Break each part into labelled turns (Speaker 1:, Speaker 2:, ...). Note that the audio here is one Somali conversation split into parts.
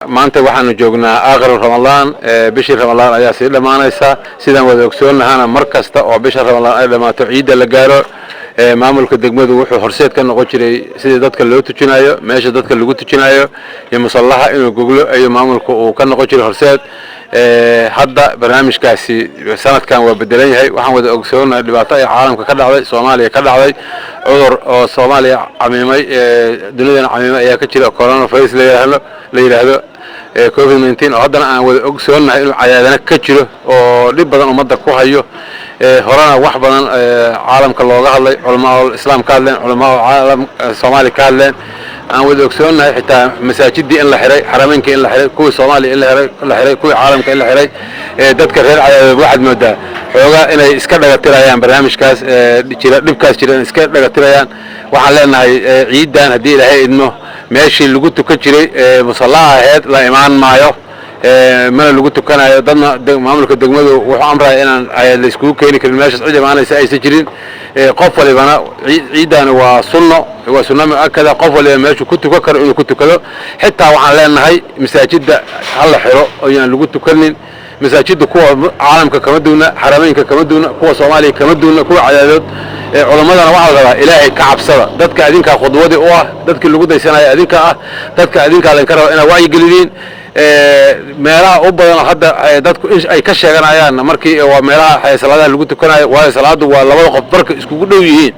Speaker 1: maanta waxaanu joognaa aakhir Ramadaan bishii Ramadaan ayaa sii dhamaanaysa sidaan wada ogsoonahay mar kasta oo bisha Ramadaan ay dhamaato ciida la gaaro maamulka degmadu wuxuu horseed ka noqon jiray sidii dadka loo tujinayo meesha dadka lagu tujinayo iyo musallaha inuu goglo ay maamulku uu ka noqon jiray horseed hadda barnaamijkaasi sanadkan waa bedelan yahay waxaan wada ogsoonahay dhibaato ay caalamka ka dhacday Soomaaliya ka dhacday cudur oo Soomaaliya camimay dunidana camimay ayaa ka jira coronavirus la yiraahdo COVID-19 oo haddana aan wada ogsoonahay inuu cayaadana ka jiro oo dhib badan ummadda ku hayo horana wax badan caalamka looga hadlay culimada islaamka hadleen culimada caalam Soomaali ka hadleen aan wada ogsoonahay xitaa masaajidii in la xiray xarameenka in la xiray kuwa Soomaali in la xiray kuwa caalamka in la xiray dadka reer cayaad waxaad moodaa xoogaa inay iska dhagatirayaan barnaamijkaas jira dhibkaas jira iska dhagatirayaan waxaan leenahay ciidan hadii Ilaahay idmo meeshii lagu tukan jiray musallaha ahayd la imaan maayo mana lagu tukanayo dadna maamulka degmadu wuxuu amray inaan la isku keenin karin meesha cid imaanaysa aysan jirin qof walibana ciidan waa sunno muakkada qof waliba meesha ku tukan karo inuu ku tukado xitaa waxaan leenahay masaajidda hal xiro oo aan lagu tukanin masaajidda kuwa caalamka kama duuna xarameenka kama duuna kuwa Soomaaliya kama duuna kuwa cayaadood culamadana waxa la rabaa Ilaahay ka cabsada dadka adinka khudwadi u ah dadka lagu daysanaya adinka ah dadka adinka la karo inay wacyi geliyeen meelaha u badan hadda dadku ay ka sheeganayaan markii waa meelaha salaadaha lagu tukanayo waa salaadu waa labada qof barka isku dhow yihiin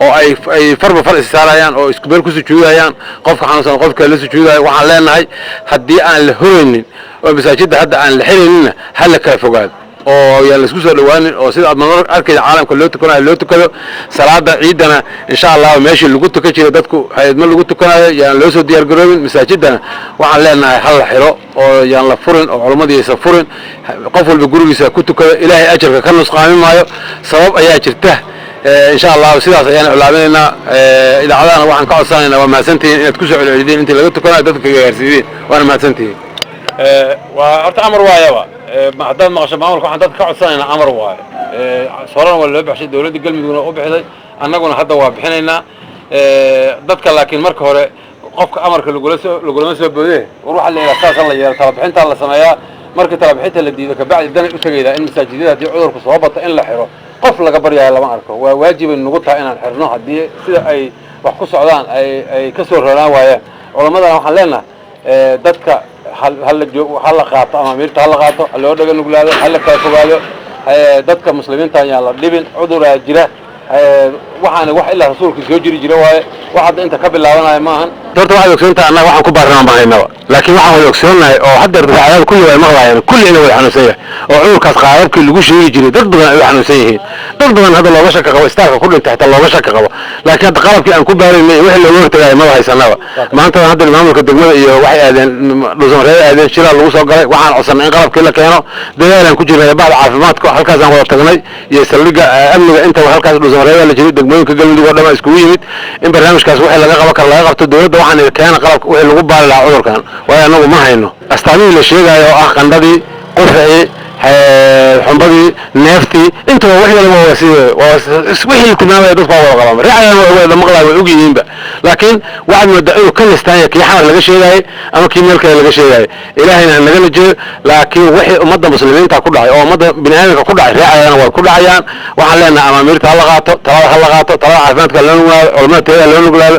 Speaker 1: oo ay farba far isaalayaan oo isku meel ku sujuudayaan qofka xanuunsan qofka la sujuudayo waxaan leenahay hadii aan la horeynin oo masaajidda hadda aan la xireenina hal ka fogaad oo yaa la isku soo dhawaanin oo sida aad mar arkay caalamka loo tukado salaada ciidana insha Allah meeshii lagu tukan jiray dadku hay'ad ma lagu tukanayo yaa loo soo diyaar garoobin masaajidana waxaan leenahay hal xiro oo yaan la furin oo culimadiisa furin qof walba gurigiisa ku tukado Ilaahay ajarka ka nusqaamin maayo sabab ayaa jirta إن شاء الله سياسة يعني علمنا إذا عدنا وعن كأصلنا وما سنتين إن تكسر العيدين أنت لقيت كنا دتك جالسين وأنا ما سنتين وأرت أمر وايا ما حدد ما عشان معمر كان دتك كأصلنا أمر وايا صورنا ولا بحشي الدولة دي قلبي يقولون أبحثي أنا قلنا حتى وابحنا دتك لكن مركه قفك أمر كل جلسة سببه وروح اللي أساس الله يا ترى بحنت الله سنايا مركه ترى بحنت اللي دي بعد الدنيا وتجيله إن مساجدها دي عذر كصوابة إن لحره qof laga baryayo lama arko waa waajib in nagu tahay inaan xirno hadii sida ay wax ku socdaan ay ka soo raraan waayeen culimadana waxaan leenahay dadka hal qaato ama meelta hal qaato loo dhaga nuglaado hal ka fogaado dadka muslimiinta ayaa la dhibin cudura jira waxaan wax ilaa rasuulku soo jiri jiray waaye waxa inta ka bilaabanayo maahan doorta waxa ogsoontaa annaga waxaan ku baarnaa baahaynaba laakiin waxaan wada ogsoonahay oo hadda dadka kulli way maqlaayeen kulliina way xanuunsan oo cudurkaas qaababkii lagu sheegi jiray dad badan ay xanuunsan yihiin dad badan hadda looga shaka qabo istaarka ku dhintay xitaa looga shaka qabo laakiin hadda qalabkii aan ku baarinay wixii looga hortagay ma haysanaba maanta hadda maamulka degmada iyo waxay aadeen dhuusamarada aadeen shira lagu soo galay waxaan codsanay in qalabkii la keeno dadaalan ku jirnay baad caafimaadka halkaas aan wada tagnay iyo saldhigga amniga inta halkaas dhuusamarada la jiray degmooyinka galmudug oo dhan isku yimid in barnaamijkaas waxa laga qaban karo laga qabto dawladda waxaan keena qalabka wixii lagu baari lahaa cudurkan waa anagu ma hayno astaamihii la sheegayo oo ah qandhadii qufci xumbadii neefti inta wixii tilmaamay dadku waa wada qabaan raacayaan wada maqlay way og yihiinba laakiin waxaad moodaa inuu ka listaayay kii xamar laga sheegay ama kii meel kale laga sheegay ilaahayna naga najiyo laakiin wixii ummadda muslimiinta ku dhacay oo ummadda bini'aadamka ku dhacay raacayaan waa ku dhacayaan waxaan leenahay amaamirta hal qaato talada caafimaadka loo nuglaado culimada loo nuglaado